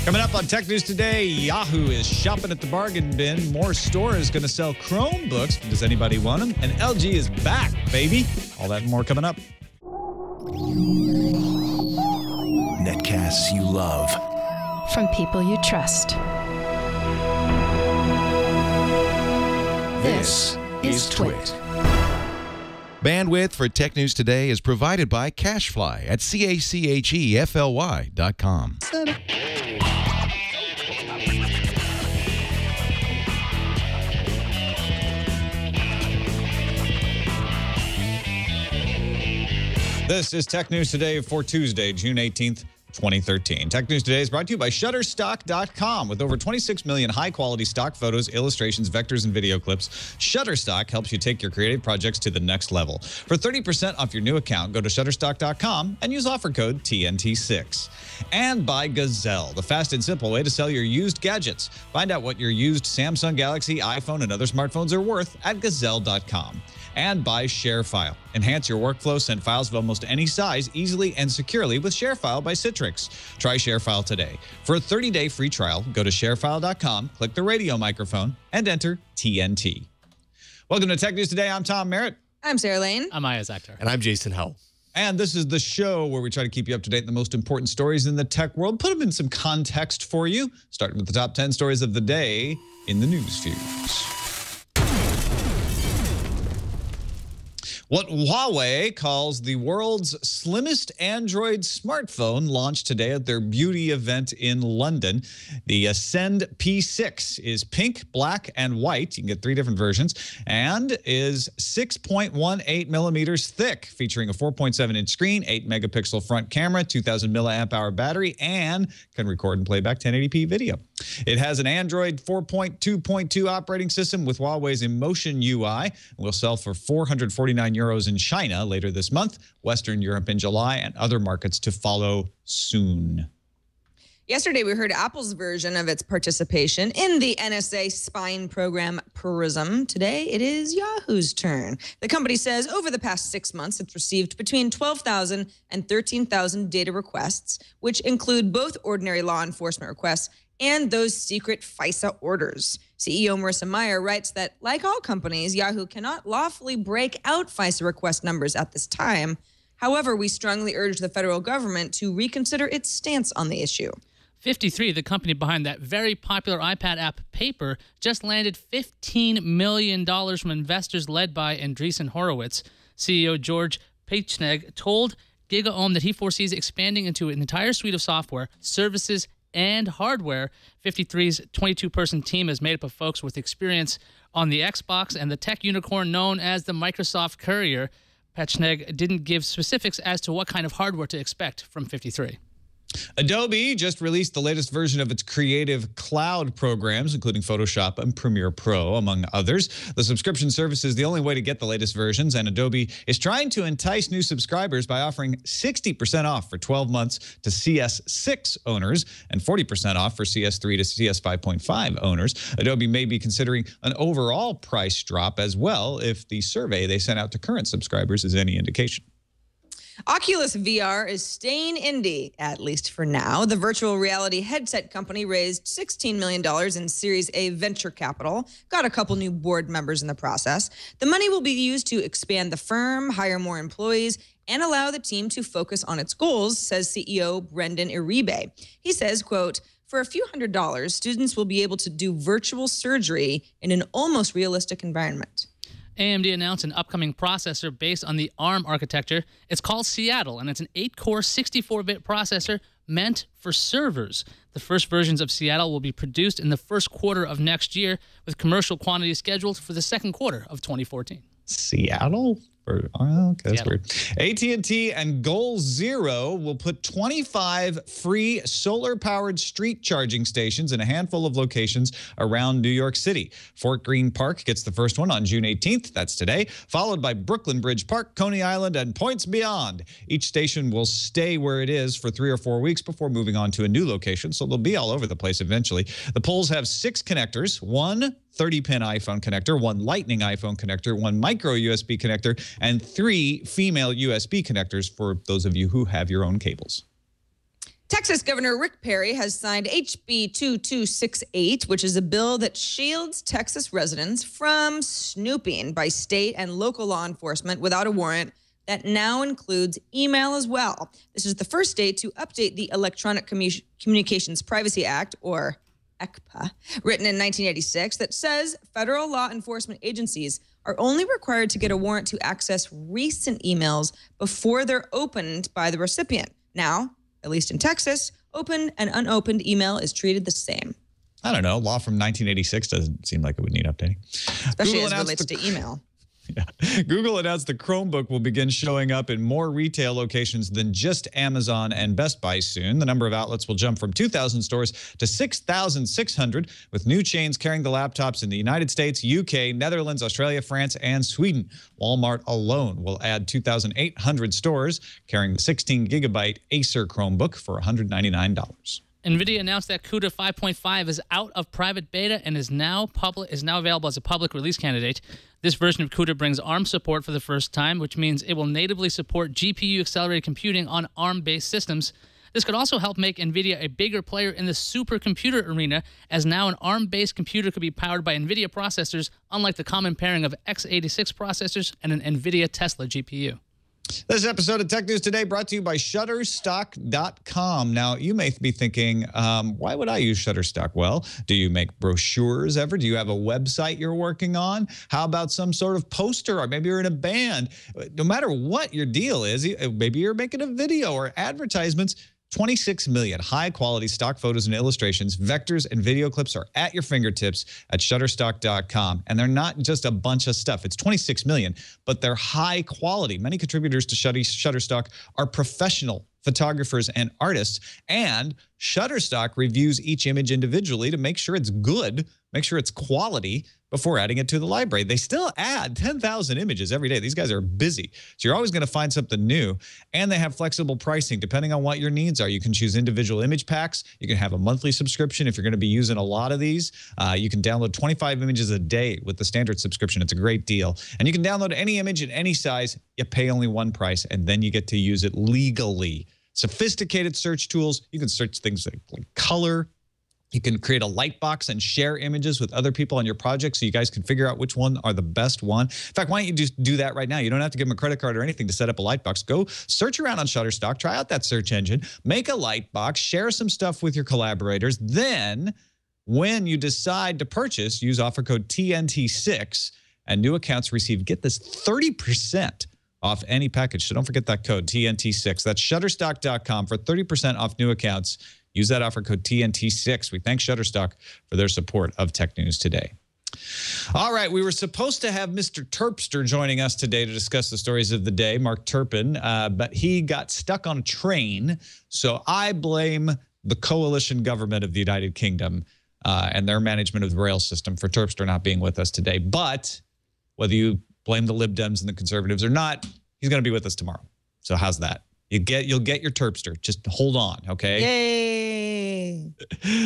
Coming up on Tech News Today, Yahoo is shopping at the bargain bin. More Store is going to sell Chromebooks. Does anybody want them? And LG is back, baby. All that and more coming up. Netcasts you love. From people you trust. This is Twit. Bandwidth for Tech News Today is provided by CashFly at CACHEFLY.com. This is Tech News Today for Tuesday, June 18th, 2013. Tech News Today is brought to you by Shutterstock.com. With over 26 million high-quality stock photos, illustrations, vectors, and video clips, Shutterstock helps you take your creative projects to the next level. For 30% off your new account, go to Shutterstock.com and use offer code TNT6. And by Gazelle, the fast and simple way to sell your used gadgets. Find out what your used Samsung Galaxy, iPhone, and other smartphones are worth at Gazelle.com. And by ShareFile. Enhance your workflow, send files of almost any size easily and securely with ShareFile by Citrix. Try ShareFile today. For a 30-day free trial, go to sharefile.com, click the radio microphone, and enter TNT. Welcome to Tech News Today. I'm Tom Merritt. I'm Sarah Lane. I'm Ayaz Akhtar. And I'm Jason Howell. And this is the show where we try to keep you up to date on the most important stories in the tech world, put them in some context for you, starting with the top 10 stories of the day in the news fuse. What Huawei calls the world's slimmest Android smartphone launched today at their beauty event in London. The Ascend P6 is pink, black, and white. You can get 3 different versions, and is 6.18 millimeters thick, featuring a 4.7-inch screen, 8-megapixel front camera, 2,000 milliamp hour battery, and can record and play back 1080p video. It has an Android 4.2.2 operating system with Huawei's Emotion UI, and will sell for 449 euros in China later this month, Western Europe in July, and other markets to follow soon. Yesterday, we heard Apple's version of its participation in the NSA spying program PRISM. Today, it is Yahoo's turn. The company says over the past 6 months, it's received between 12,000 and 13,000 data requests, which include both ordinary law enforcement requests and those secret FISA orders. CEO Marissa Mayer writes that, like all companies, Yahoo cannot lawfully break out FISA request numbers at this time. However, we strongly urge the federal government to reconsider its stance on the issue. 53, the company behind that very popular iPad app Paper, just landed $15 million from investors led by Andreessen Horowitz. CEO George Pachneg told GigaOM that he foresees expanding into an entire suite of software, services, and hardware. 53's 22-person team is made up of folks with experience on the Xbox and the tech unicorn known as the Microsoft Courier. Pachneg didn't give specifics as to what kind of hardware to expect from 53. Adobe just released the latest version of its Creative Cloud programs, including Photoshop and Premiere Pro, among others. The subscription service is the only way to get the latest versions, and Adobe is trying to entice new subscribers by offering 60% off for 12 months to CS6 owners and 40% off for CS3 to CS5.5 owners. Adobe may be considering an overall price drop as well if the survey they sent out to current subscribers is any indication. Oculus VR is staying indie, at least for now. The virtual reality headset company raised $16 million in Series A venture capital, got a couple new board members in the process. The money will be used to expand the firm, hire more employees, and allow the team to focus on its goals, says CEO Brendan Iribe. He says, quote, for a few $100s, students will be able to do virtual surgery in an almost realistic environment. AMD announced an upcoming processor based on the ARM architecture. It's called Seattle, and it's an 8-core, 64-bit processor meant for servers. The first versions of Seattle will be produced in the first quarter of next year, with commercial quantities scheduled for the second quarter of 2014. Seattle? Okay, that's weird. AT&T and Goal Zero will put 25 free solar-powered street charging stations in a handful of locations around New York City. Fort Greene Park gets the first one on June 18th. That's today. Followed by Brooklyn Bridge Park, Coney Island, and points beyond. Each station will stay where it is for 3 or 4 weeks before moving on to a new location, so they'll be all over the place eventually. The poles have 6 connectors, 1 30-pin iPhone connector, 1 Lightning iPhone connector, 1 micro USB connector, and 3 female USB connectors for those of you who have your own cables. Texas Governor Rick Perry has signed HB 2268, which is a bill that shields Texas residents from snooping by state and local law enforcement without a warrant. That now includes email as well. This is the first state to update the Electronic Communications Privacy Act, or ECPA, written in 1986, that says federal law enforcement agencies are only required to get a warrant to access recent emails before they're opened by the recipient. Now, at least in Texas, open and unopened email is treated the same. I don't know. Law from 1986 doesn't seem like it would need updating. Especially as it relates to email. Yeah. Google announced the Chromebook will begin showing up in more retail locations than just Amazon and Best Buy soon. The number of outlets will jump from 2,000 stores to 6,600, with new chains carrying the laptops in the United States, UK, Netherlands, Australia, France, and Sweden. Walmart alone will add 2,800 stores carrying the 16-gigabyte Acer Chromebook for $199. NVIDIA announced that CUDA 5.5 is out of private beta and is now available as a public release candidate. This version of CUDA brings ARM support for the first time, which means it will natively support GPU-accelerated computing on ARM-based systems. This could also help make NVIDIA a bigger player in the supercomputer arena, as now an ARM-based computer could be powered by NVIDIA processors, unlike the common pairing of x86 processors and an NVIDIA Tesla GPU. This episode of Tech News Today brought to you by Shutterstock.com. Now, you may be thinking, why would I use Shutterstock? Well, do you make brochures ever? Do you have a website you're working on? How about some sort of poster? Or maybe you're in a band. No matter what your deal is, maybe you're making a video or advertisements, 26 million high-quality stock photos and illustrations, vectors, and video clips are at your fingertips at Shutterstock.com. And they're not just a bunch of stuff. It's 26 million, but they're high quality. Many contributors to Shutterstock are professional photographers and artists, and Shutterstock reviews each image individually to make sure it's good, make sure it's quality before adding it to the library. They still add 10,000 images every day. These guys are busy. So you're always going to find something new. And they have flexible pricing depending on what your needs are. You can choose individual image packs. You can have a monthly subscription if you're going to be using a lot of these. You can download 25 images a day with the standard subscription. It's a great deal. And you can download any image in any size. You pay only one price, and then you get to use it legally. Sophisticated search tools. You can search things like color. You can create a lightbox and share images with other people on your project so you guys can figure out which one are the best one. In fact, why don't you just do that right now? You don't have to give them a credit card or anything to set up a lightbox. Go search around on Shutterstock, try out that search engine, make a lightbox, share some stuff with your collaborators. Then when you decide to purchase, use offer code TNT6 and new accounts receive, get this, 30% off any package. So don't forget that code TNT6. That's Shutterstock.com for 30% off new accounts. Use that offer code TNT6. We thank Shutterstock for their support of Tech News Today. All right, we were supposed to have Mr. Terpster joining us today to discuss the stories of the day, Mark Turpin, but he got stuck on a train. So I blame the coalition government of the United Kingdom and their management of the rail system for Terpster not being with us today. But whether you blame the Lib Dems and the conservatives or not, he's going to be with us tomorrow. So how's that? You'll get your Terpster. Just hold on, okay? Yay!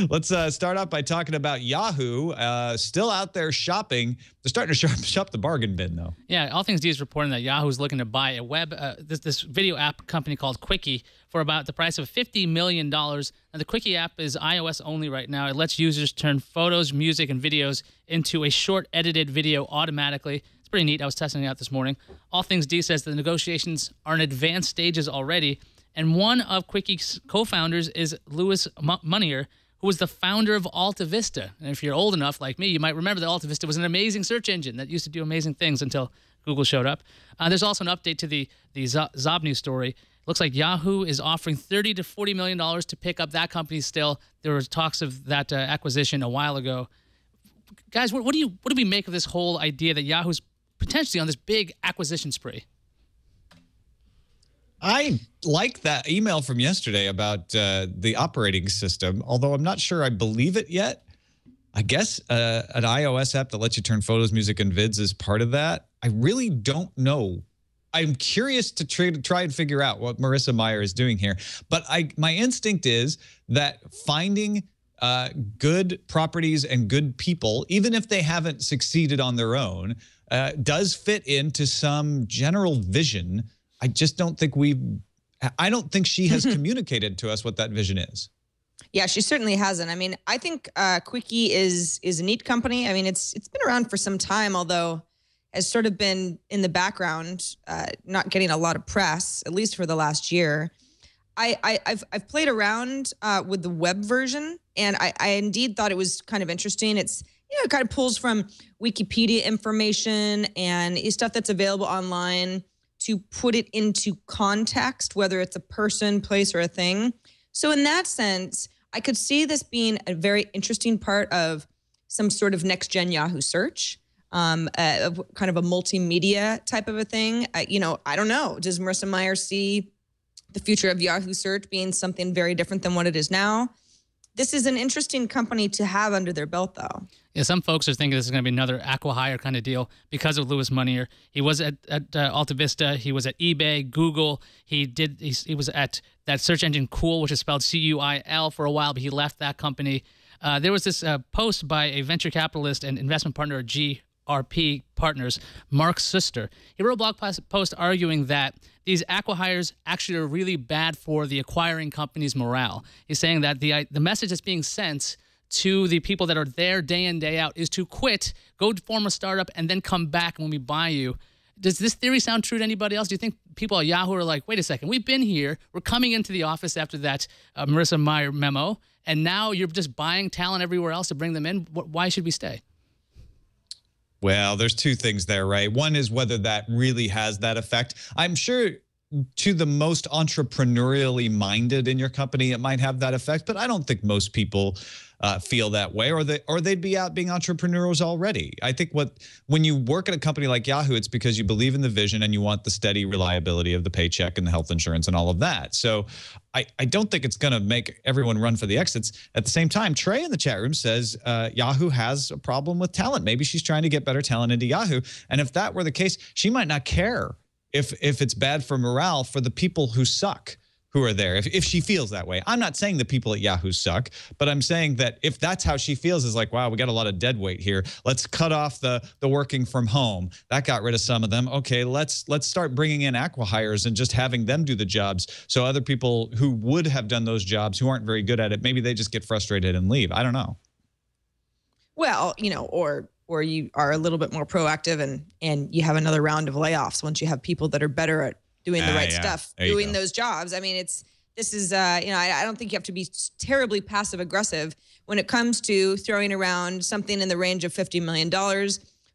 Let's start off by talking about Yahoo. Still out there shopping. They're starting to shop the bargain bin, though. Yeah, All Things D is reporting that Yahoo is looking to buy a this video app company called Quickie for about the price of $50 million. Now, the Quickie app is iOS only right now. It lets users turn photos, music, and videos into a short edited video automatically. It's pretty neat. I was testing it out this morning. All Things D says the negotiations are in advanced stages already, and one of Quickie's co-founders is Louis Munier, who was the founder of AltaVista. And if you're old enough, like me, you might remember that AltaVista was an amazing search engine that used to do amazing things until Google showed up. There's also an update to the Zobnews story. Looks like Yahoo is offering $30 to $40 million to pick up that company still. There were talks of that acquisition a while ago. Guys, what do we make of this whole idea that Yahoo's potentially on this big acquisition spree? I like that email from yesterday about the operating system, although I'm not sure I believe it yet. I guess an iOS app that lets you turn photos, music, and vids is part of that. I really don't know. I'm curious to try and figure out what Marissa Mayer is doing here. But my instinct is that finding good properties and good people, even if they haven't succeeded on their own, does fit into some general vision. I just don't think we've I don't think she has communicated to us what that vision is. Yeah, she certainly hasn't. I mean, I think Quickie is a neat company. I mean, it's been around for some time, although has sort of been in the background, not getting a lot of press, at least for the last year. I've played around with the web version, and I indeed thought it was kind of interesting. It's, it kind of pulls from Wikipedia information and stuff that's available online to put it into context, whether it's a person, place, or a thing. So in that sense, I could see this being a very interesting part of some sort of next-gen Yahoo search, kind of a multimedia type of a thing. I don't know. Does Marissa Meyer see the future of Yahoo search being something very different than what it is now? This is an interesting company to have under their belt, though. Yeah, some folks are thinking this is going to be another acqui-hire kind of deal because of Louis Munier. He was at Alta Vista. He was at eBay, Google. He was at that search engine Cool, which is spelled C-U-I-L, for a while, but he left that company. There was this post by a venture capitalist and investment partner at GRP Partners, Mark Suster. He wrote a blog post arguing that these acqui-hires actually are really bad for the acquiring company's morale. He's saying that the message that's being sent to the people that are there day in, day out is to quit, go form a startup, and then come back when we buy you. Does this theory sound true to anybody else? Do you think people at Yahoo are like, wait a second, we've been here, we're coming into the office after that Marissa Meyer memo, and now you're just buying talent everywhere else to bring them in? Why should we stay? Well, there's two things there, right? One is whether that really has that effect. I'm sure to the most entrepreneurially minded in your company, it might have that effect, but I don't think most people feel that way, or they'd be out being entrepreneurs already. I think when you work at a company like Yahoo, it's because you believe in the vision and you want the steady reliability of the paycheck and the health insurance and all of that. So I don't think it's going to make everyone run for the exits. At the same time, Trey in the chat room says Yahoo has a problem with talent. Maybe she's trying to get better talent into Yahoo. And if that were the case, she might not care if it's bad for morale for the people who suck, who are there, if she feels that way. I'm not saying the people at Yahoo suck, but I'm saying that if that's how she feels, is like, wow, we got a lot of dead weight here. Let's cut off the working from home. That got rid of some of them. Okay, let's start bringing in acqui-hires and just having them do the jobs. So other people who would have done those jobs who aren't very good at it, maybe they just get frustrated and leave. I don't know. Well, or you are a little bit more proactive and you have another round of layoffs once you have people that are better at doing the right stuff, doing those jobs. I mean, I don't think you have to be terribly passive aggressive when it comes to throwing around something in the range of $50 million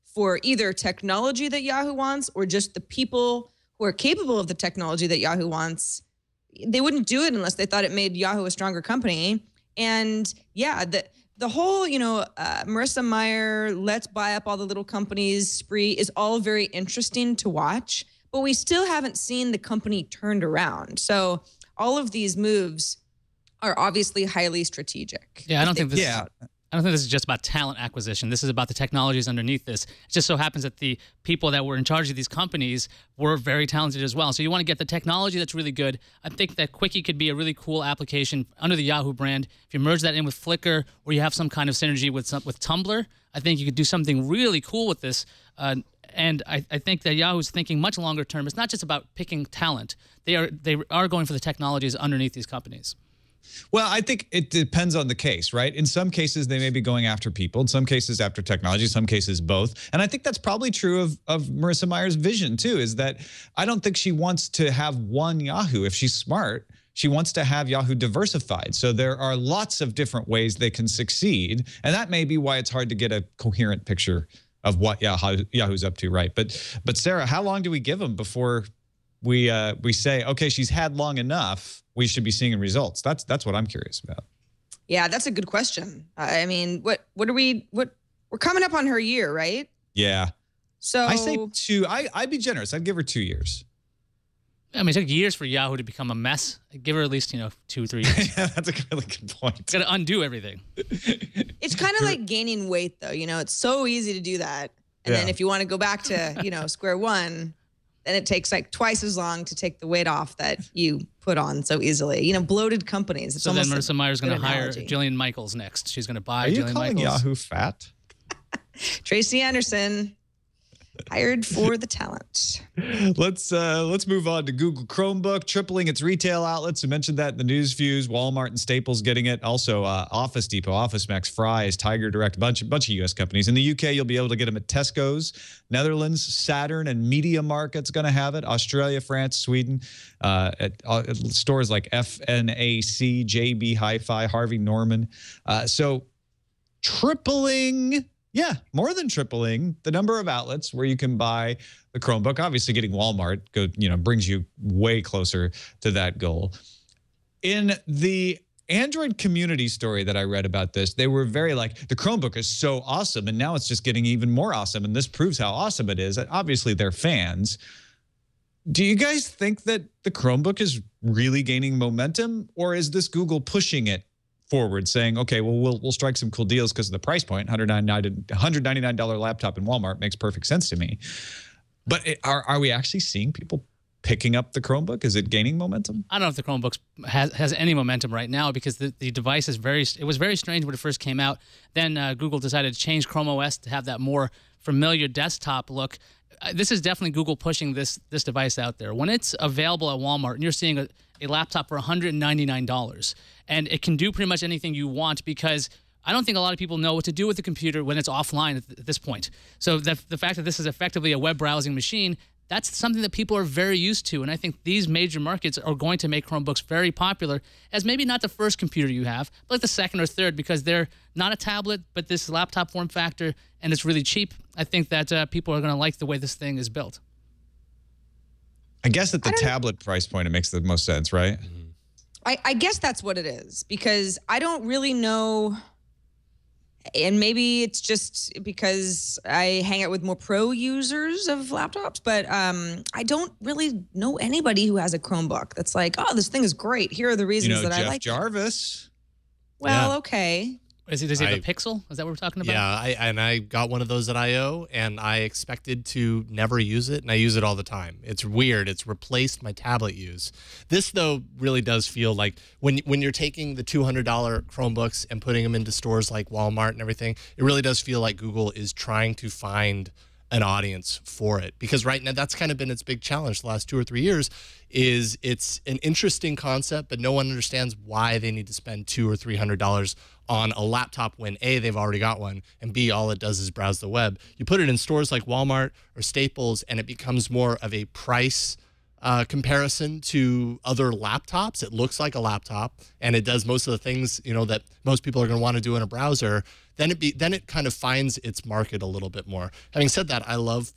for either technology that Yahoo wants or just the people who are capable of the technology that Yahoo wants. They wouldn't do it unless they thought it made Yahoo a stronger company. And yeah, the whole, Marissa Meyer, let's buy up all the little companies spree is all very interesting to watch, but we still haven't seen the company turned around. So all of these moves are obviously highly strategic. Yeah, I don't think this is just about talent acquisition. This is about the technologies underneath this. It just so happens that the people that were in charge of these companies were very talented as well. So you want to get the technology that's really good. I think that Quickie could be a really cool application under the Yahoo brand. If you merge that in with Flickr, or you have some kind of synergy with Tumblr, I think you could do something really cool with this. And I think that Yahoo's thinking much longer term. It's not just about picking talent. They are going for the technologies underneath these companies. Well, I think it depends on the case, right? In some cases, they may be going after people. In some cases, after technology. In some cases, both. And I think that's probably true of Marissa Meyer's vision, too, is that I don't think she wants to have one Yahoo. If she's smart, she wants to have Yahoo diversified. So there are lots of different ways they can succeed. And that may be why it's hard to get a coherent picture of what Yahoo's up to, right? But Sarah, how long do we give them before we say, okay, she's had long enough, we should be seeing results? That's what I'm curious about. Yeah, that's a good question. I mean, we're coming up on her year, right? Yeah. So I say two. I'd be generous. I'd give her 2 years. I mean, it took years for Yahoo to become a mess. I'd give her at least, 2, 3 years. Yeah, that's a really good point. Got to undo everything. It's kind of like gaining weight, though. It's so easy to do that. And then if you want to go back to, square one, then it takes like twice as long to take the weight off that you put on so easily. Bloated companies. It's so then Marissa Meyer's going to hire Jillian Michaels next. She's going to buy Jillian Michaels. Are you calling Yahoo fat? Tracy Anderson. Hired for the talent. Let's move on to Google Chromebook tripling its retail outlets. I mentioned that in the news views. Walmart and Staples getting it. Also, Office Depot, Office Max, Fry's, Tiger Direct, bunch of U.S. companies. In the UK, you'll be able to get them at Tesco's. Netherlands, Saturn, and Media Market's going to have it. Australia, France, Sweden, at stores like FNAC, JB Hi-Fi, Harvey Norman. So tripling. Yeah, more than tripling the number of outlets where you can buy the Chromebook. Obviously, getting Walmart brings you way closer to that goal. In the Android community story that I read about this, they were very like, the Chromebook is so awesome, and now it's just getting even more awesome, and this proves how awesome it is. And obviously, they're fans. Do you guys think that the Chromebook is really gaining momentum, or is this Google pushing it forward, saying, okay, well, we'll strike some cool deals because of the price point? $199 laptop in Walmart makes perfect sense to me. But are we actually seeing people picking up the Chromebook? Is it gaining momentum? I don't know if the Chromebook has any momentum right now, because the device is it was very strange when it first came out. Then Google decided to change Chrome OS to have that more familiar desktop look. This is definitely Google pushing this device out there. When it's available at Walmart and you're seeing a laptop for $199, and it can do pretty much anything you want, because I don't think a lot of people know what to do with the computer when it's offline at this point. So the fact that this is effectively a web browsing machine, that's something that people are very used to. And I think these major markets are going to make Chromebooks very popular as maybe not the first computer you have, but like the second or third, because they're not a tablet, but this laptop form factor, and it's really cheap. I think that people are going to like the way this thing is built. I guess at the tablet price point, it makes the most sense, right? I guess that's what it is, because I don't really know. And maybe it's just because I hang out with more pro users of laptops, but I don't really know anybody who has a Chromebook that's like, oh, this thing is great. Here are the reasons that I like Jeff Jarvis. Well, okay. Does he have a Pixel? Is that what we're talking about? Yeah, I got one of those at I.O., and I expected to never use it, and I use it all the time. It's weird. It's replaced my tablet use. This, though, really does feel like when you're taking the $200 Chromebooks and putting them into stores like Walmart and everything, it really does feel like Google is trying to find an audience for it, because right now that's kind of been its big challenge the last 2 or 3 years. Is it's an interesting concept, but no one understands why they need to spend $200 or $300 on a laptop when A, they've already got one, and B, all it does is browse the web. You put it in stores like Walmart or Staples, and it becomes more of a price comparison to other laptops. It looks like a laptop, and it does most of the things that most people are going to want to do in a browser. Then it kind of finds its market a little bit more. Having said that, I love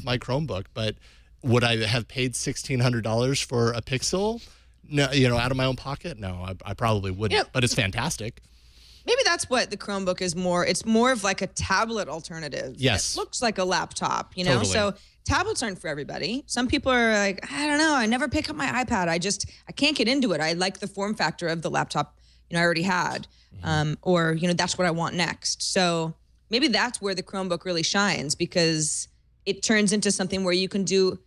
my Chromebook, but would I have paid $1,600 for a Pixel? No, out of my own pocket? No, I probably wouldn't. But it's fantastic. Maybe that's what the Chromebook is more. It's more of like a tablet alternative. Yes. It looks like a laptop, Totally. So tablets aren't for everybody. Some people are like, I don't know, I never pick up my iPad. I can't get into it. I like the form factor of the laptop, I already had. Or, that's what I want next. So maybe that's where the Chromebook really shines, because it turns into something where you can do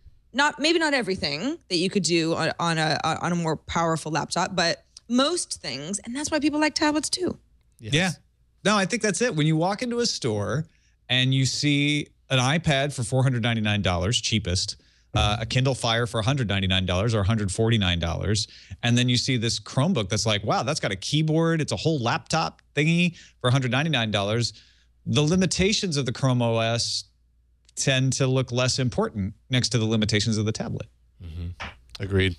maybe not everything that you could do on a more powerful laptop, but most things. And that's why people like tablets too. Yes. Yeah. No, I think that's it. When you walk into a store and you see an iPad for $499, cheapest, a Kindle Fire for $199 or $149, and then you see this Chromebook that's like, wow, that's got a keyboard, it's a whole laptop thingy for $199. The limitations of the Chrome OS tend to look less important next to the limitations of the tablet. Agreed.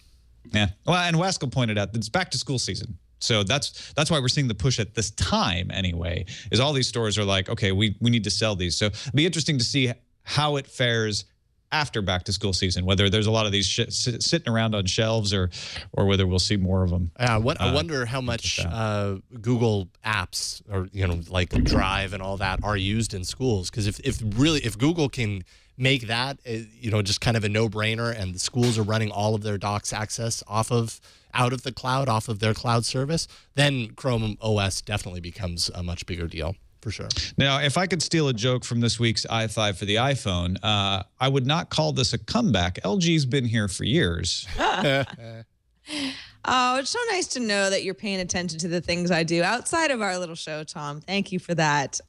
Yeah. Well, and Waskell pointed out that it's back to school season. So that's why we're seeing the push at this time anyway, is all these stores are like, okay, we need to sell these. So it'll be interesting to see how it fares after back to school season, whether there's a lot of these sitting around on shelves or whether we'll see more of them. I wonder how much Google apps or like Drive and all that are used in schools, because if Google can make that just kind of a no-brainer, and the schools are running all of their docs access out of the cloud, off of their cloud service, then Chrome OS definitely becomes a much bigger deal. For sure. Now, if I could steal a joke from this week's i5 for the iPhone, I would not call this a comeback. LG's been here for years. Oh, it's so nice to know that you're paying attention to the things I do outside of our little show, Tom. Thank you for that.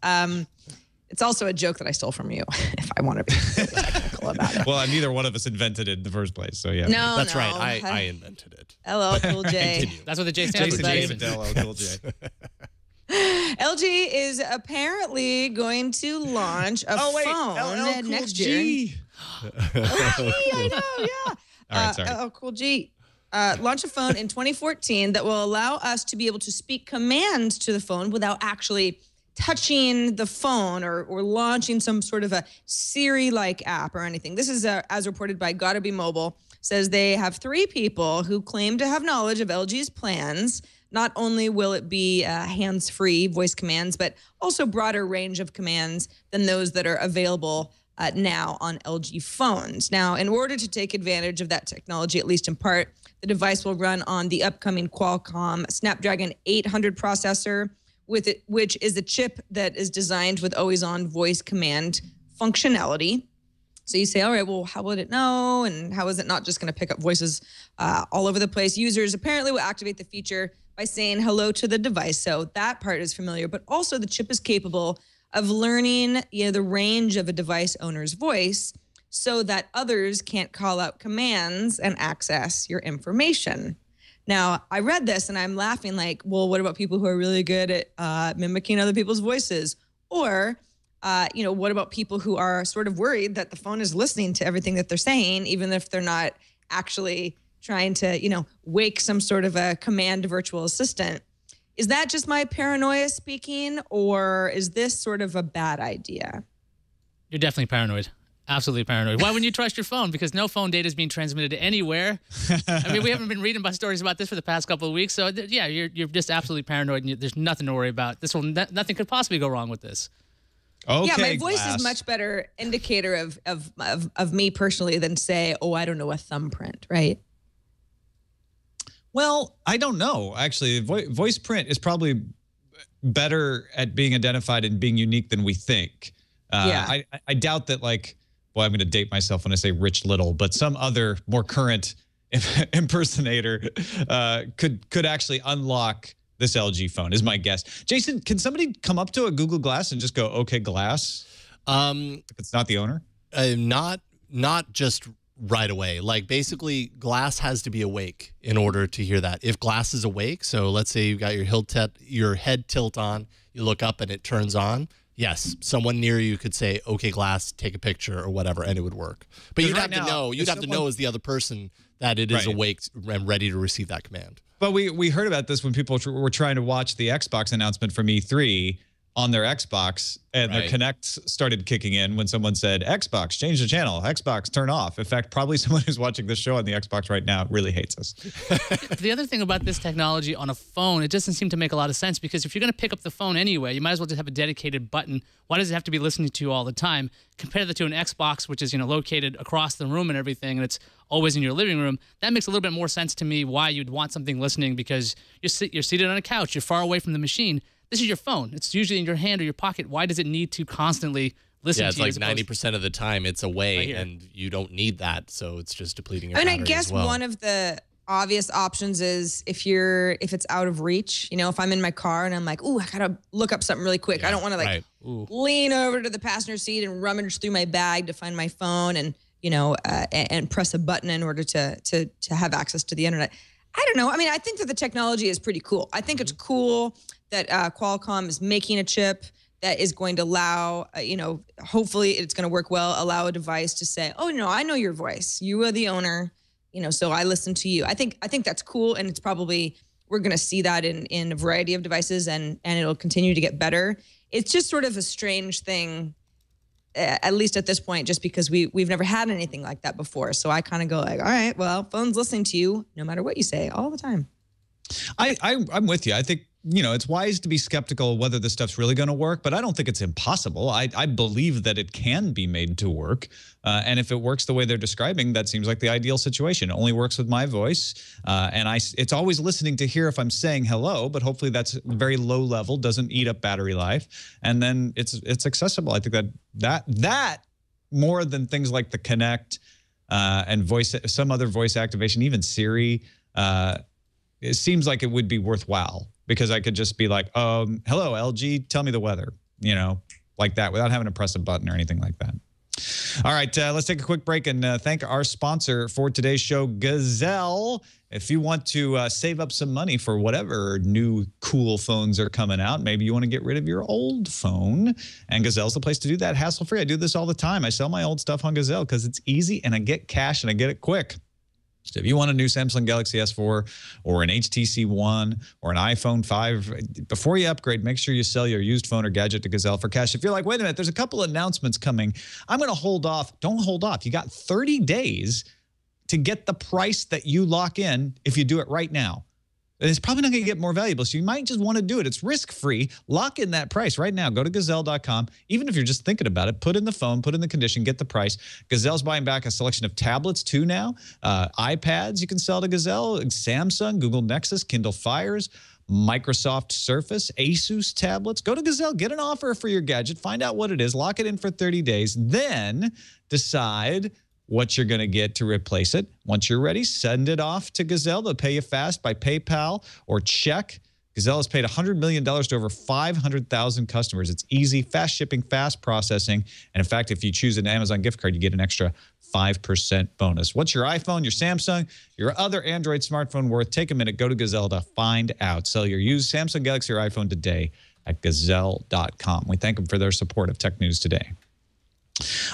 It's also a joke that I stole from you, if I want to be really technical about it. Well, neither one of us invented it in the first place, so yeah. No, That's no. right. I invented it. LL Cool J. Continue. That's what the J stands for. Jason buddy. James, LL Cool J. LG is apparently going to launch a phone next year. I know, yeah. All right, sorry. LL Cool G. Launch a phone in 2014 that will allow us to be able to speak commands to the phone without actually touching the phone or launching some sort of a Siri-like app or anything. This is, as reported by Gotta Be Mobile, says they have 3 people who claim to have knowledge of LG's plans. Not only will it be hands-free voice commands, but also broader range of commands than those that are available now on LG phones. Now, in order to take advantage of that technology, at least in part, the device will run on the upcoming Qualcomm Snapdragon 800 processor, which is a chip that is designed with always-on voice command functionality. So you say, all right, well, how would it know? And how is it not just going to pick up voices all over the place? Users apparently will activate the feature by saying hello to the device. So that part is familiar, but also the chip is capable of learning the range of a device owner's voice so that others can't call out commands and access your information. Now, I read this and I'm laughing like, well, what about people who are really good at mimicking other people's voices? Or, what about people who are sort of worried that the phone is listening to everything that they're saying, even if they're not actually trying to, wake some sort of a command virtual assistant? Is that just my paranoia speaking, or is this sort of a bad idea? You're definitely paranoid. Absolutely paranoid. Why wouldn't you trust your phone? Because no phone data is being transmitted anywhere. I mean, we haven't been reading about stories about this for the past couple of weeks. So, yeah, you're just absolutely paranoid, and there's nothing to worry about. Nothing could possibly go wrong with this. Okay, yeah, my voice Glass. is much better indicator of me personally than say, oh, I don't know, a thumbprint, right? Well, I don't know. Actually, voice print is probably better at being identified and being unique than we think. Yeah. I doubt that, I'm going to date myself when I say Rich Little, but some other more current impersonator could actually unlock this LG phone, is my guess. Jason, can somebody come up to a Google Glass and just go, okay, Glass? If it's not the owner? Not just right away. Like, basically, Glass has to be awake in order to hear that. If Glass is awake, so let's say you've got your head tilt on, you look up and it turns on, yes, someone near you could say, okay, Glass, take a picture or whatever, and it would work. But you'd have to know. You'd have to know as the other person that it is awake and ready to receive that command. But we heard about this when people were trying to watch the Xbox announcement from E3 on their Xbox, and their Connect started kicking in when someone said, Xbox, change the channel, Xbox, turn off. In fact, probably someone who's watching this show on the Xbox right now really hates us. The other thing about this technology on a phone, it doesn't seem to make a lot of sense, because if you're going to pick up the phone anyway, you might as well just have a dedicated button. Why does it have to be listening to you all the time? Compare that to an Xbox, which is located across the room and everything, and it's always in your living room. That makes a little bit more sense to me why you'd want something listening, because you're seated on a couch, you're far away from the machine. This is your phone. It's usually in your hand or your pocket. Why does it need to constantly listen to you? Yeah, it's like 90% of the time it's away, and you don't need that, so it's just depleting your battery I guess as well. one of the obvious options is if it's out of reach. If I'm in my car and I'm like, ooh, I gotta look up something really quick. I don't want to lean over to the passenger seat and rummage through my bag to find my phone and and press a button in order to have access to the internet. I don't know. I mean, I think that the technology is pretty cool. I think it's cool that Qualcomm is making a chip that is going to allow, hopefully it's going to work well, allow a device to say, oh, no, I know your voice. You are the owner, so I listen to you. I think that's cool, and it's probably, we're going to see that in a variety of devices, and it'll continue to get better. It's just sort of a strange thing, at least at this point, just because we've never had anything like that before. So I kind of go like, all right, well, phone's listening to you no matter what you say all the time. I'm with you. I think, it's wise to be skeptical of whether this stuff's really going to work, but I don't think it's impossible. I believe that it can be made to work. And if it works the way they're describing, that seems like the ideal situation. It only works with my voice. And it's always listening to hear if I'm saying hello, but hopefully that's very low level, doesn't eat up battery life. And then it's accessible. I think that more than things like the Connect and some other voice activation, even Siri, it seems like it would be worthwhile, because I could just be like, hello, LG, tell me the weather, like that without having to press a button or anything like that. All right, let's take a quick break and thank our sponsor for today's show, Gazelle. If you want to save up some money for whatever new cool phones are coming out, maybe you want to get rid of your old phone, and Gazelle's the place to do that hassle-free. I do this all the time. I sell my old stuff on Gazelle because it's easy, and I get cash, and I get it quick. So if you want a new Samsung Galaxy S4 or an HTC One or an iPhone 5, before you upgrade, make sure you sell your used phone or gadget to Gazelle for cash. If you're like, wait a minute, there's a couple of announcements coming, I'm going to hold off. Don't hold off. You got 30 days to get the price that you lock in if you do it right now. It's probably not going to get more valuable, so you might just want to do it. It's risk-free. Lock in that price right now. Go to Gazelle.com. Even if you're just thinking about it, put in the phone, put in the condition, get the price. Gazelle's buying back a selection of tablets, too, now. iPads you can sell to Gazelle, Samsung, Google Nexus, Kindle Fires, Microsoft Surface, Asus tablets. Go to Gazelle. Get an offer for your gadget. Find out what it is. Lock it in for 30 days. Then decide what you're going to get to replace it. Once you're ready, send it off to Gazelle. They'll pay you fast by PayPal or check. Gazelle has paid $100 million to over 500,000 customers. It's easy, fast shipping, fast processing. And in fact, if you choose an Amazon gift card, you get an extra 5% bonus. What's your iPhone, your Samsung, your other Android smartphone worth? Take a minute. Go to Gazelle to find out. Sell your used Samsung Galaxy or iPhone today at Gazelle.com. We thank them for their support of Tech News Today.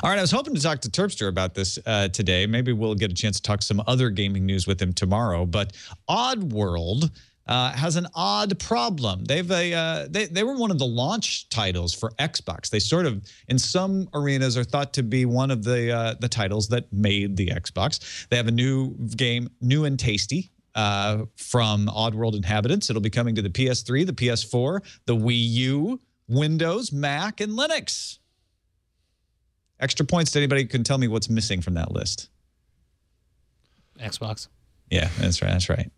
All right, I was hoping to talk to Terpster about this today. Maybe we'll get a chance to talk some other gaming news with him tomorrow. But Oddworld has an odd problem. They were one of the launch titles for Xbox. They sort of, in some arenas, are thought to be one of the titles that made the Xbox. They have a new game, new and tasty, from Oddworld Inhabitants. It'll be coming to the PS3, the PS4, the Wii U, Windows, Mac, and Linux. Extra points to anybody who can tell me what's missing from that list. Xbox. Yeah, that's right. That's right.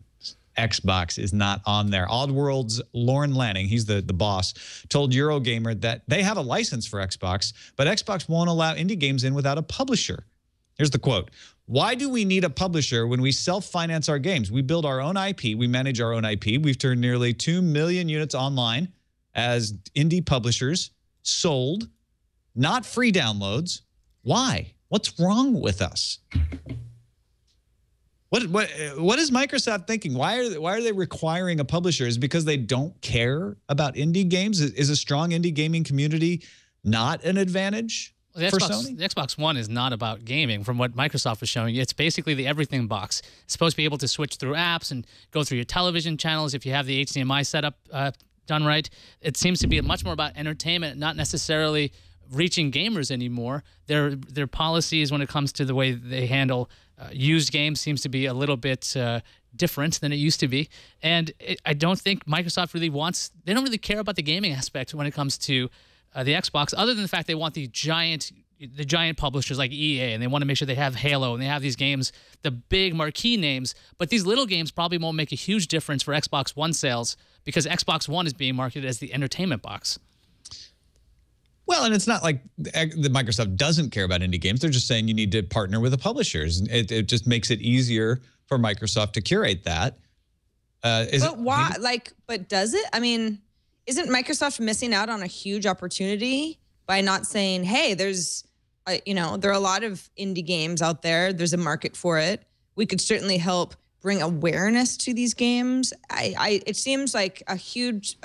Xbox is not on there. Oddworld's Lauren Lanning, he's the boss, told Eurogamer that they have a license for Xbox, but Xbox won't allow indie games in without a publisher. Here's the quote. Why do we need a publisher when we self-finance our games? We build our own IP. We manage our own IP. We've turned nearly 2 million units online as indie publishers, sold, not free downloads. Why? What's wrong with us? What is Microsoft thinking? Why are they requiring a publisher? Is it because they don't care about indie games? Is a strong indie gaming community not an advantage for Sony? The Xbox One is not about gaming. From what Microsoft was showing you, it's basically the everything box. It's supposed to be able to switch through apps and go through your television channels if you have the HDMI setup done right. It seems to be much more about entertainment, not necessarily reaching gamers anymore. Their policies when it comes to the way they handle used games seems to be a little bit different than it used to be. And I don't think Microsoft really they don't really care about the gaming aspect when it comes to the Xbox, other than the fact they want the giant publishers like EA, and they want to make sure they have Halo, and they have these games, the big marquee names. But these little games probably won't make a huge difference for Xbox One sales because Xbox One is being marketed as the entertainment box. Well, and it's not like the Microsoft doesn't care about indie games. They're just saying you need to partner with the publishers. It just makes it easier for Microsoft to curate that. But why? But does it? I mean, isn't Microsoft missing out on a huge opportunity by not saying, "Hey, there's, there are a lot of indie games out there. There's a market for it. We could certainly help bring awareness to these games." It seems like a huge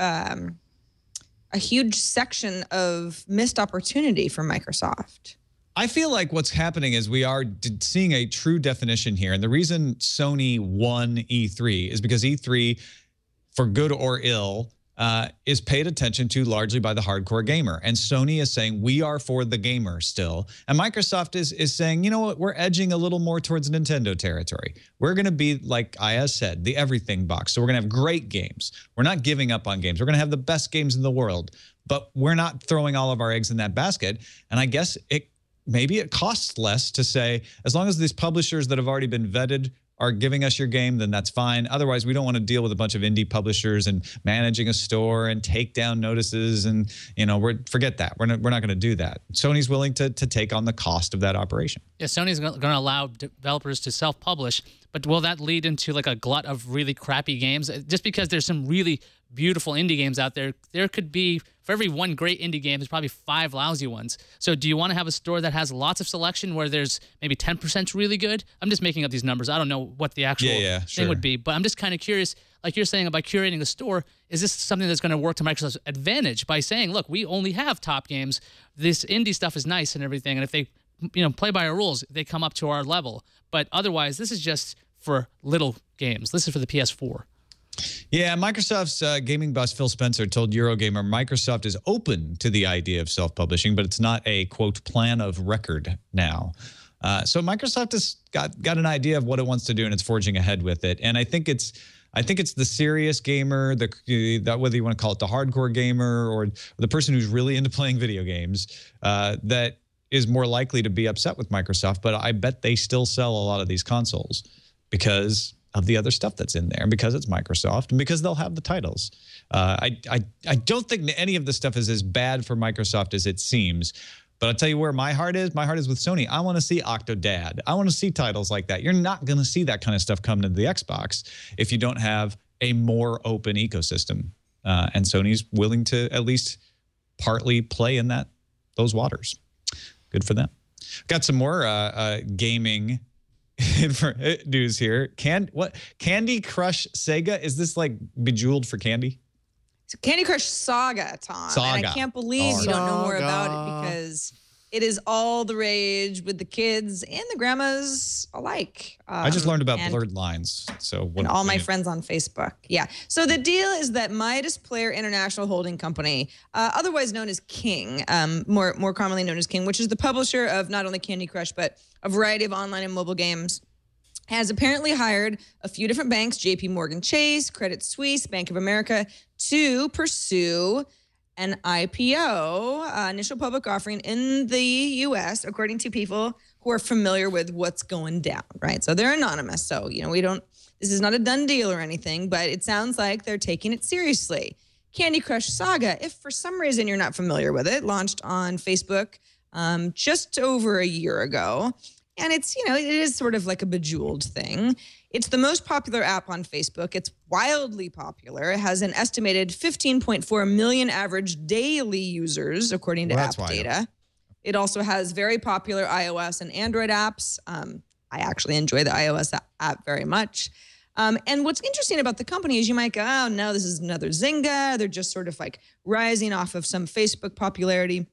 section of missed opportunity for Microsoft. I feel like what's happening is we are seeing a true definition here. And the reason Sony won E3 is because E3, for good or ill, is paid attention to largely by the hardcore gamer. And Sony is saying, we are for the gamer still. And Microsoft is saying, you know what, we're edging a little more towards Nintendo territory. We're going to be, like Aya said, the everything box. So we're going to have great games. We're not giving up on games. We're going to have the best games in the world. But we're not throwing all of our eggs in that basket. And I guess maybe it costs less to say, as long as these publishers that have already been vetted are giving us your game, then that's fine. Otherwise, we don't want to deal with a bunch of indie publishers and managing a store and take down notices. And, forget that. We're not going to do that. Sony's willing to take on the cost of that operation. Yeah, Sony's going to allow developers to self-publish, but will that lead into like a glut of really crappy games? Just because there's some really beautiful indie games out there, there could be, for every one great indie game, there's probably 5 lousy ones. So do you want to have a store that has lots of selection where there's maybe 10% really good? I'm just making up these numbers. I don't know what the actual thing would be, but I'm just kind of curious, like you're saying about curating a store, is this something that's going to work to Microsoft's advantage by saying, look, we only have top games. This indie stuff is nice and everything, and if they play by our rules, they come up to our level. But otherwise, this is just for little games. This is for the PS4. Yeah, Microsoft's gaming boss Phil Spencer told Eurogamer Microsoft is open to the idea of self-publishing, but it's not a, quote, plan of record now. So Microsoft has got an idea of what it wants to do, and it's forging ahead with it. And I think it's the serious gamer, whether you want to call it the hardcore gamer or the person who's really into playing video games, that is more likely to be upset with Microsoft. But I bet they still sell a lot of these consoles because of the other stuff that's in there, and because it's Microsoft, and because they'll have the titles. I don't think any of the stuff is as bad for Microsoft as it seems. But I'll tell you where my heart is. My heart is with Sony. I want to see Octodad. I want to see titles like that. You're not going to see that kind of stuff come to the Xbox if you don't have a more open ecosystem. And Sony's willing to at least partly play in those waters. Good for them. Got some more gaming news here. Candy Crush Sega? Is this like Bejeweled for Candy? It's Candy Crush Saga, Tom. Saga. And I can't believe you don't know more about it because it is all the rage with the kids and the grandmas alike. I just learned about blurred lines. And all my friends on Facebook. Yeah. So the deal is that Midas Player International Holding Company, otherwise known as King, more commonly known as King, which is the publisher of not only Candy Crush, but a variety of online and mobile games, has apparently hired a few different banks, JP Morgan Chase, Credit Suisse, Bank of America, to pursue an IPO, initial public offering in the U.S., according to people who are familiar with what's going down, right? So they're anonymous. So, this is not a done deal or anything, but it sounds like they're taking it seriously. Candy Crush Saga, if for some reason you're not familiar with it, launched on Facebook just over a year ago. And it's, it is sort of like a Bejeweled thing. It's the most popular app on Facebook. It's wildly popular. It has an estimated 15.4 million average daily users, according to app data. It also has very popular iOS and Android apps. I actually enjoy the iOS app very much. And what's interesting about the company is you might go, oh, no, this is another Zynga. They're just sort of like rising off of some Facebook popularity.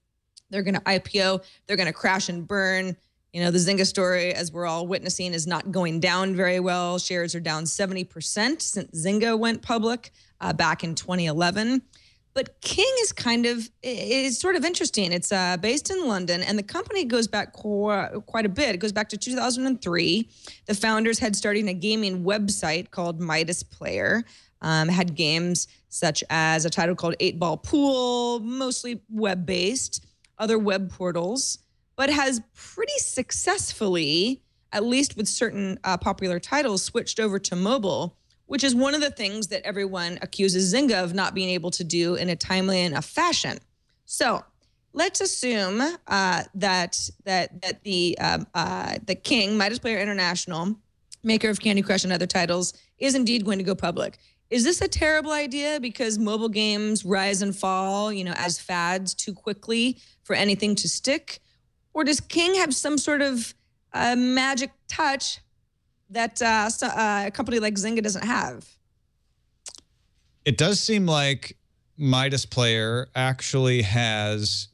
They're going to IPO. They're going to crash and burn. The Zynga story, as we're all witnessing, is not going down very well. Shares are down 70% since Zynga went public back in 2011. But King is sort of interesting. It's based in London, and the company goes back quite a bit. It goes back to 2003. The founders had started a gaming website called Midas Player, had games such as a title called 8-Ball Pool, mostly web-based, other web portals, but has pretty successfully, at least with certain popular titles, switched over to mobile, which is one of the things that everyone accuses Zynga of not being able to do in a timely enough fashion. So let's assume that the King, Midas Player International, maker of Candy Crush and other titles, is indeed going to go public. Is this a terrible idea because mobile games rise and fall, as fads too quickly for anything to stick? Or does King have some sort of magic touch that a company like Zynga doesn't have? It does seem like Midas Player actually has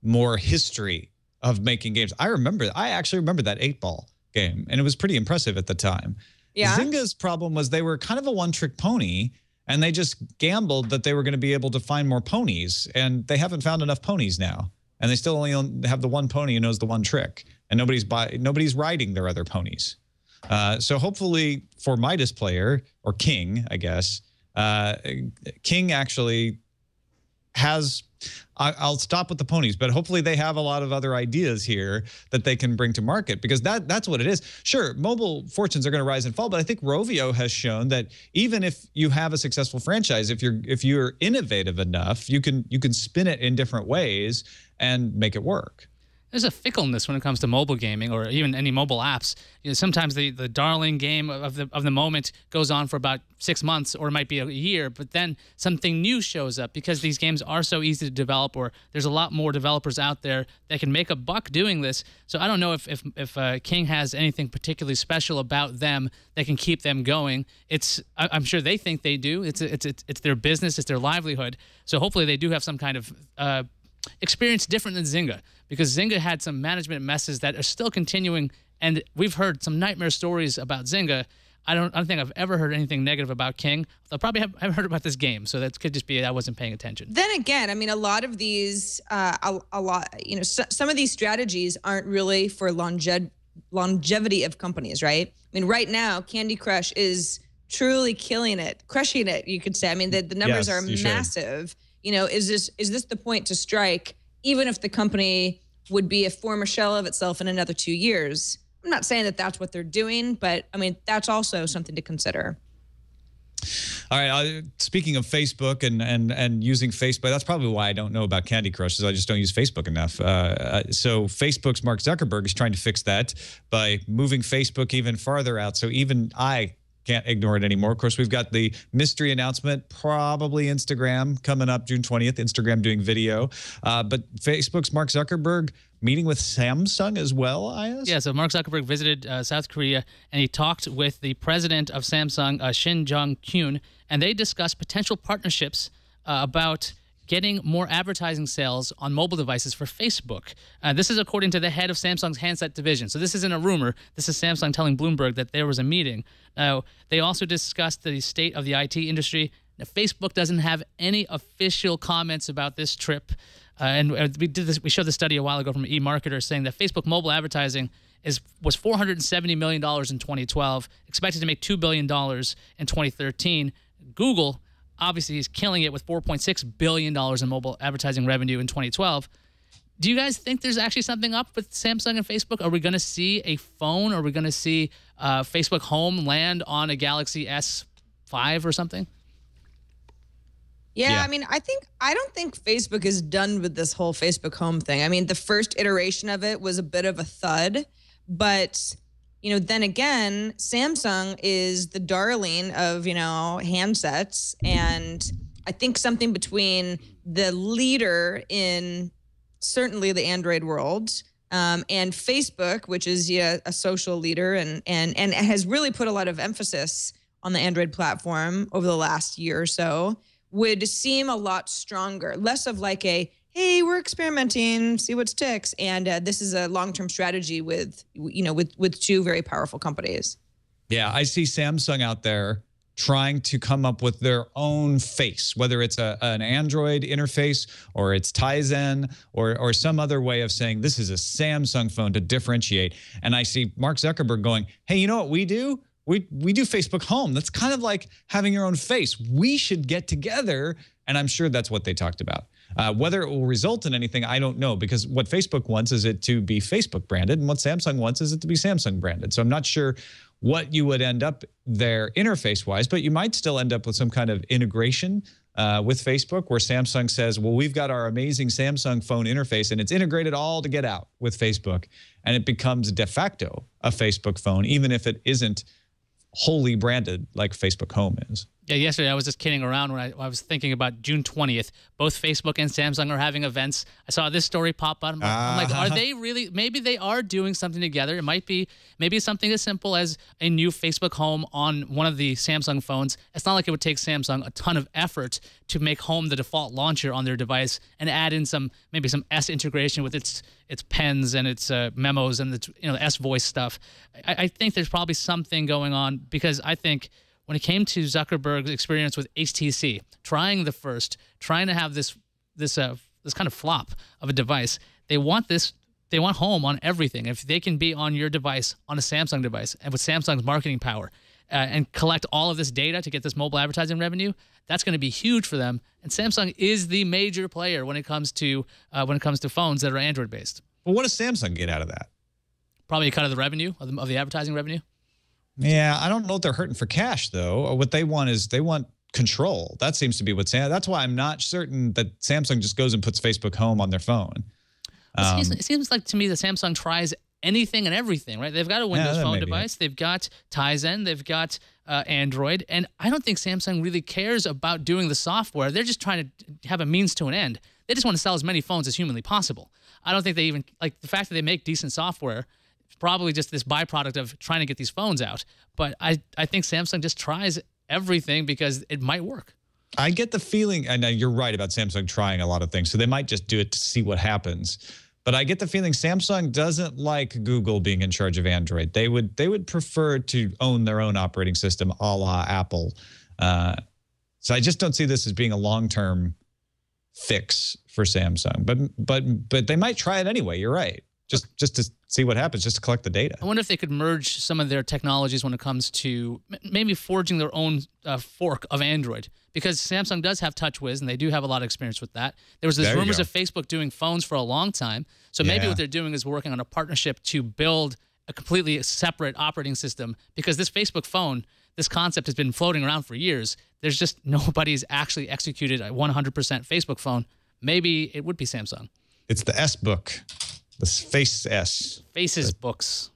more history of making games. I actually remember that 8-Ball game, and it was pretty impressive at the time. Yeah. Zynga's problem was they were kind of a one-trick pony, and they just gambled that they were going to be able to find more ponies, and they haven't found enough ponies now. And they still only have the one pony who knows the one trick, and nobody's riding their other ponies. So hopefully for Midas Player, or King, I guess, King actually has. I'll stop with the ponies, but hopefully they have a lot of other ideas here that they can bring to market, because that's what it is. Sure, mobile fortunes are going to rise and fall, but I think Rovio has shown that even if you have a successful franchise, if you're innovative enough, you can spin it in different ways and make it work. there's a fickleness when it comes to mobile gaming or even any mobile apps. Sometimes the darling game of the moment goes on for about 6 months, or it might be a year, but then something new shows up because these games are so easy to develop, or there's a lot more developers out there that can make a buck doing this. So I don't know if King has anything particularly special about them that can keep them going. I'm sure they think they do. It's their business, it's their livelihood. So hopefully they do have some kind of experience different than Zynga, because Zynga had some management messes that are still continuing, and we've heard some nightmare stories about Zynga. I don't think I've ever heard anything negative about King. I probably haven't heard about this game, so that could just be I wasn't paying attention. Then again, I mean, a lot of these, some of these strategies aren't really for longevity of companies, right? I mean, right now, Candy Crush is truly killing it, crushing it, you could say. I mean, the numbers are massive. Is this the point to strike, even if the company would be a former shell of itself in another 2 years? I'm not saying that that's what they're doing, but I mean, that's also something to consider. All right. Speaking of Facebook and using Facebook, that's probably why I don't know about Candy Crush, is I just don't use Facebook enough. So Facebook's Mark Zuckerberg is trying to fix that by moving Facebook even farther out. So even I can't ignore it anymore. Of course, we've got the mystery announcement, probably Instagram coming up June 20th, Instagram doing video. But Facebook's Mark Zuckerberg meeting with Samsung as well, I.S.? Yeah, so Mark Zuckerberg visited South Korea, and he talked with the president of Samsung, Shin Jong-kyun, and they discussed potential partnerships about getting more advertising sales on mobile devices for Facebook. This is according to the head of Samsung's handset division. So this isn't a rumor. This is Samsung telling Bloomberg that there was a meeting. Now, they also discussed the state of the IT industry. Now, Facebook doesn't have any official comments about this trip. And we showed the study a while ago from eMarketer saying that Facebook mobile advertising was $470 million in 2012, expected to make $2 billion in 2013. Google obviously is killing it with $4.6 billion in mobile advertising revenue in 2012. Do you guys think there's actually something up with Samsung and Facebook? Are we going to see a phone? Are we going to see Facebook Home land on a Galaxy S5 or something? Yeah, I mean, I don't think Facebook is done with this whole Facebook Home thing. I mean, the first iteration of it was a bit of a thud, but then again, Samsung is the darling of, handsets. And I think something between the leader in certainly the Android world and Facebook, which is a social leader and has really put a lot of emphasis on the Android platform over the last year or so, would seem a lot stronger, less of like a, hey, we're experimenting, see what sticks. And this is a long-term strategy with two very powerful companies. Yeah, I see Samsung out there trying to come up with their own face, whether it's an Android interface or it's Tizen or some other way of saying this is a Samsung phone to differentiate. And I see Mark Zuckerberg going, hey, you know what we do? We do Facebook Home. That's kind of like having your own face. We should get together. And I'm sure that's what they talked about. Whether it will result in anything, I don't know, because what Facebook wants is it to be Facebook branded, and what Samsung wants is it to be Samsung branded. So I'm not sure what you would end up there interface-wise, but you might still end up with some kind of integration with Facebook where Samsung says, well, we've got our amazing Samsung phone interface, and it's integrated all to get out with Facebook, and it becomes de facto a Facebook phone, even if it isn't wholly branded like Facebook Home is. Yeah, yesterday I was just kidding around when I was thinking about June 20th. Both Facebook and Samsung are having events. I saw this story pop up. I'm like, are they really? Maybe they are doing something together. It might be maybe something as simple as a new Facebook Home on one of the Samsung phones. It's not like it would take Samsung a ton of effort to make Home the default launcher on their device and add in maybe some S integration with its pens and its memos and its S voice stuff. I think there's probably something going on, because I think when it came to Zuckerberg's experience with HTC, trying to have this kind of flop of a device, they want Home on everything. If they can be on your device, on a Samsung device, and with Samsung's marketing power, and collect all of this data to get this mobile advertising revenue, that's going to be huge for them. And Samsung is the major player when it comes to phones that are Android based. Well, what does Samsung get out of that? Probably a cut of the revenue of the advertising revenue. Yeah, I don't know if they're hurting for cash, though. What they want is control. That seems to be that's why I'm not certain that Samsung just goes and puts Facebook Home on their phone. It seems like to me that Samsung tries anything and everything, right? They've got a Windows phone device. They've got Tizen. They've got Android. And I don't think Samsung really cares about doing the software. They're just trying to have a means to an end. They just want to sell as many phones as humanly possible. I don't think they even, like, the fact that they make decent software is probably just this byproduct of trying to get these phones out. But I think Samsung just tries everything because it might work. I get the feeling, and you're right about Samsung trying a lot of things, so they might just do it to see what happens. But I get the feeling Samsung doesn't like Google being in charge of Android. They would prefer to own their own operating system, a la Apple. So I just don't see this as being a long-term fix for Samsung. But they might try it anyway. You're right. Just to see what happens, just to collect the data. I wonder if they could merge some of their technologies when it comes to maybe forging their own fork of Android. Because Samsung does have TouchWiz, and they do have a lot of experience with that. There was this rumors of Facebook doing phones for a long time. So maybe what they're doing is working on a partnership to build a completely separate operating system. Because this Facebook phone, this concept has been floating around for years. There's just nobody's actually executed a 100% Facebook phone. Maybe it would be Samsung. It's the S Book. The Face S. Faces books.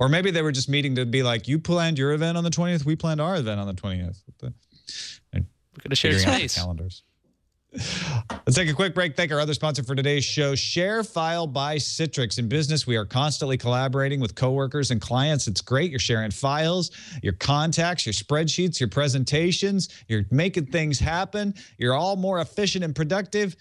Or maybe they were just meeting to be like, you planned your event on the 20th, we planned our event on the 20th. We could have shared space. Calendars. Let's take a quick break. Thank our other sponsor for today's show, ShareFile by Citrix. In business, we are constantly collaborating with coworkers and clients. It's great. You're sharing files, your contacts, your spreadsheets, your presentations. You're making things happen. You're all more efficient and productive.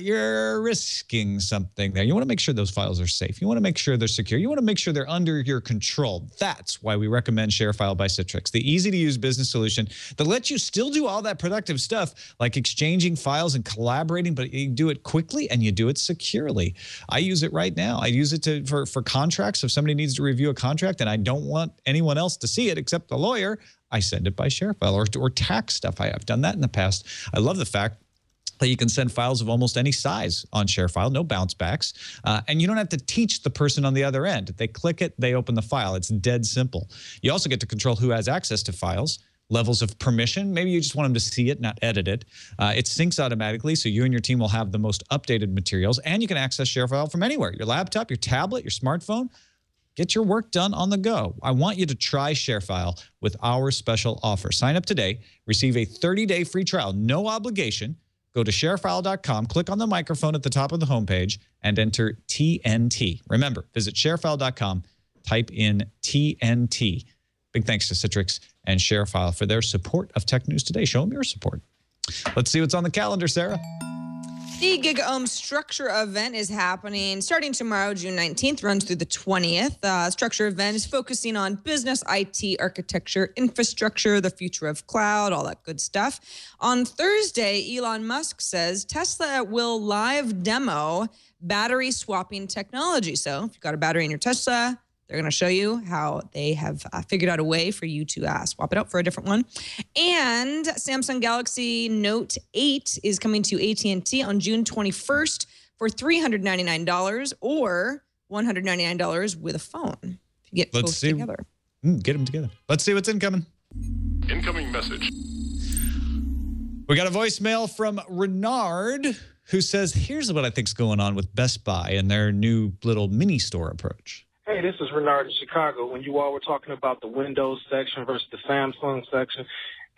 You're risking something there. You want to make sure those files are safe. You want to make sure they're secure. You want to make sure they're under your control. That's why we recommend ShareFile by Citrix, the easy-to-use business solution that lets you still do all that productive stuff like exchanging files and collaborating, but you do it quickly and you do it securely. I use it right now. I use it for contracts. If somebody needs to review a contract and I don't want anyone else to see it except the lawyer, I send it by ShareFile or tax stuff. I've done that in the past. I love the fact that you can send files of almost any size on ShareFile, no bounce backs, and you don't have to teach the person on the other end. If they click it, they open the file. It's dead simple. You also get to control who has access to files, levels of permission. Maybe you just want them to see it, not edit it. It syncs automatically, so you and your team will have the most updated materials, and you can access ShareFile from anywhere, your laptop, your tablet, your smartphone. Get your work done on the go. I want you to try ShareFile with our special offer. Sign up today, receive a 30-day free trial, no obligation. Go to sharefile.com, click on the microphone at the top of the homepage, and enter TNT. Remember, visit sharefile.com, type in TNT. Big thanks to Citrix and ShareFile for their support of Tech News Today. Show them your support. Let's see what's on the calendar, Sarah. The GigaOM Structure event is happening starting tomorrow, June 19th, runs through the 20th. Structure event is focusing on business, IT, architecture, infrastructure, the future of cloud, all that good stuff. On Thursday, Elon Musk says Tesla will live demo battery swapping technology. So if you've got a battery in your Tesla, they're going to show you how they have figured out a way for you to swap it out for a different one. And Samsung Galaxy Note 8 is coming to AT&T on June 21st for $399 or $199 with a phone. If you get both together. Get them together. Let's see what's incoming. Incoming message. We got a voicemail from Renard who says, here's what I think's going on with Best Buy and their new little mini store approach. Hey, this is Renard in Chicago. When you all were talking about the Windows section versus the Samsung section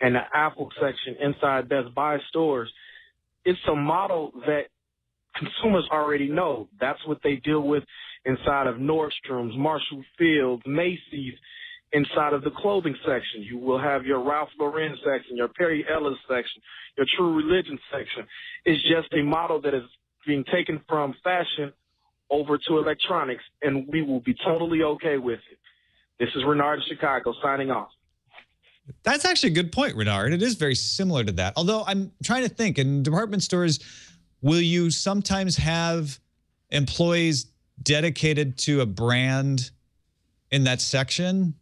and the Apple section inside Best Buy stores, it's a model that consumers already know. That's what they deal with inside of Nordstrom's, Marshall Field's, Macy's, inside of the clothing section. You will have your Ralph Lauren section, your Perry Ellis section, your True Religion section. It's just a model that is being taken from fashion over to electronics, and we will be totally okay with it. This is Renard in Chicago signing off. That's actually a good point, Renard. It is very similar to that. Although I'm trying to think, in department stores, will you sometimes have employees dedicated to a brand in that section?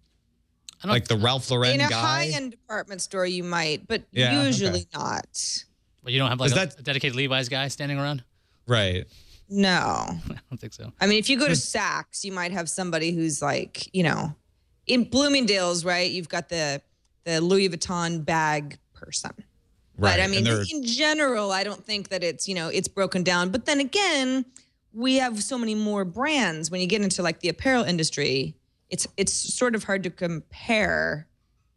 Like the Ralph Lauren guy? In a high-end department store, you might, but usually not. Well, you don't have like a dedicated Levi's guy standing around? Right. No. I don't think so. I mean, if you go to Saks, you might have somebody who's like, you know, in Bloomingdale's, right? You've got the Louis Vuitton bag person. Right. But I mean, in general, I don't think that it's, you know, it's broken down. But then again, we have so many more brands. When you get into like the apparel industry, it's sort of hard to compare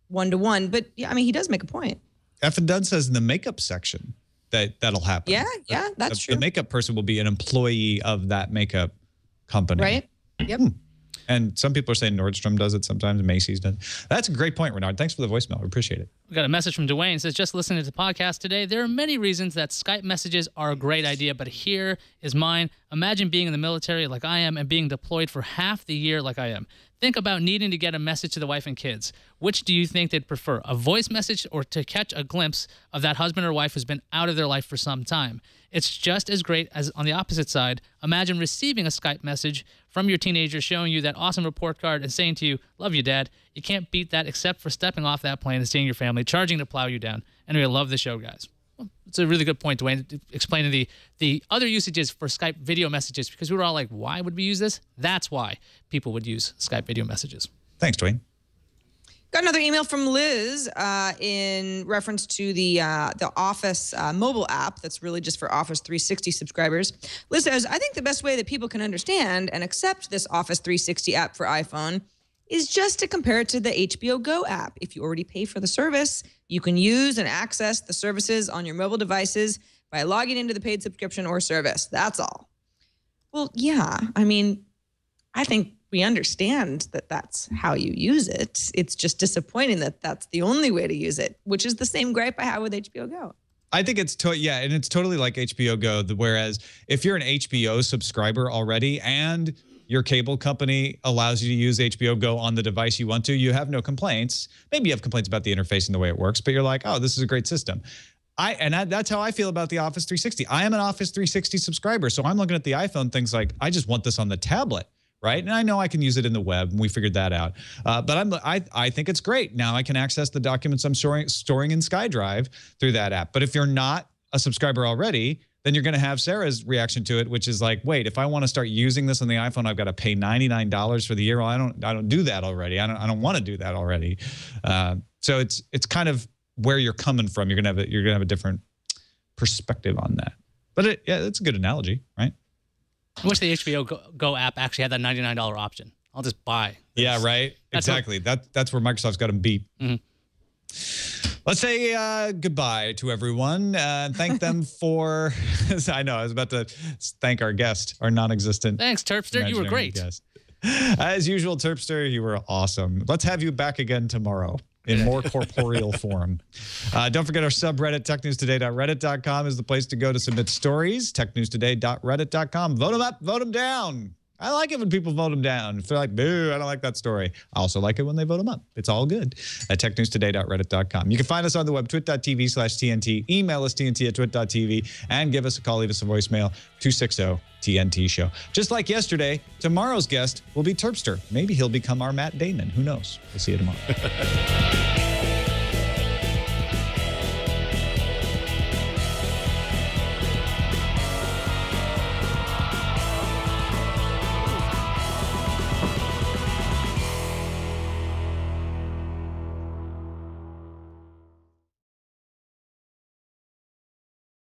one-to-one. But yeah, I mean, he does make a point. F and Dunn says in the makeup section that'll happen. Yeah, that's true. The makeup person will be an employee of that makeup company. Right? Yep. And some people are saying Nordstrom does it sometimes, Macy's does. That's a great point, Renard. Thanks for the voicemail. We appreciate it. We got a message from Dwayne. It says, just listening to the podcast today, there are many reasons that Skype messages are a great idea, but here is mine. Imagine being in the military like I am and being deployed for half the year like I am. Think about needing to get a message to the wife and kids. Which do you think they'd prefer, a voice message or to catch a glimpse of that husband or wife who's been out of their life for some time? It's just as great as on the opposite side. Imagine receiving a Skype message from your teenager showing you that awesome report card and saying to you, love you, Dad. You can't beat that except for stepping off that plane and seeing your family, charging to plow you down. Anyway, I love the show, guys. Well, it's a really good point, Dwayne, explaining the other usages for Skype video messages, because we were all like, why would we use this? That's why people would use Skype video messages. Thanks, Dwayne. Got another email from Liz in reference to the Office mobile app that's really just for Office 360 subscribers. Liz says, I think the best way that people can understand and accept this Office 360 app for iPhone is just to compare it to the HBO Go app. If you already pay for the service, you can use and access the services on your mobile devices by logging into the paid subscription or service. That's all. Well, yeah, I mean, I think we understand that that's how you use it. It's just disappointing that that's the only way to use it, which is the same gripe I have with HBO Go. I think it's and it's totally like HBO Go. Whereas if you're an HBO subscriber already and your cable company allows you to use HBO Go on the device you want to, you have no complaints. Maybe you have complaints about the interface and the way it works, but you're like, oh, this is a great system. That's how I feel about the Office 360. I am an Office 360 subscriber, so I'm looking at the iPhone things like, I just want this on the tablet. Right. And I know I can use it in the web, and we figured that out. But I think it's great. Now I can access the documents I'm storing in SkyDrive through that app. But if you're not a subscriber already, then you're going to have Sarah's reaction to it, which is like, wait, if I want to start using this on the iPhone, I've got to pay $99 for the year. Well, I don't do that already. I don't want to do that already. So it's kind of where you're coming from. You're going to have a different perspective on that. But it's a good analogy, right? I wish the HBO Go app actually had that $99 option. I'll just buy this. Yeah, right. Exactly. That's where Microsoft's got them beat. Mm-hmm. Let's say goodbye to everyone and thank them for. I know I was about to thank our guest, our non-existent. Thanks, Terpster. You were great. Guest. As usual, Terpster, you were awesome. Let's have you back again tomorrow in more corporeal form. Don't forget our subreddit, technewstoday.reddit.com is the place to go to submit stories, technewstoday.reddit.com. Vote them up, vote them down. I like it when people vote them down. If they're like, boo, I don't like that story. I also like it when they vote them up. It's all good at technewstoday.reddit.com. You can find us on the web, twit.tv/TNT. Email us, TNT@twit.tv. And give us a call, leave us a voicemail, 260-TNT show. Just like yesterday, tomorrow's guest will be Terpster. Maybe he'll become our Matt Damon. Who knows? We'll see you tomorrow.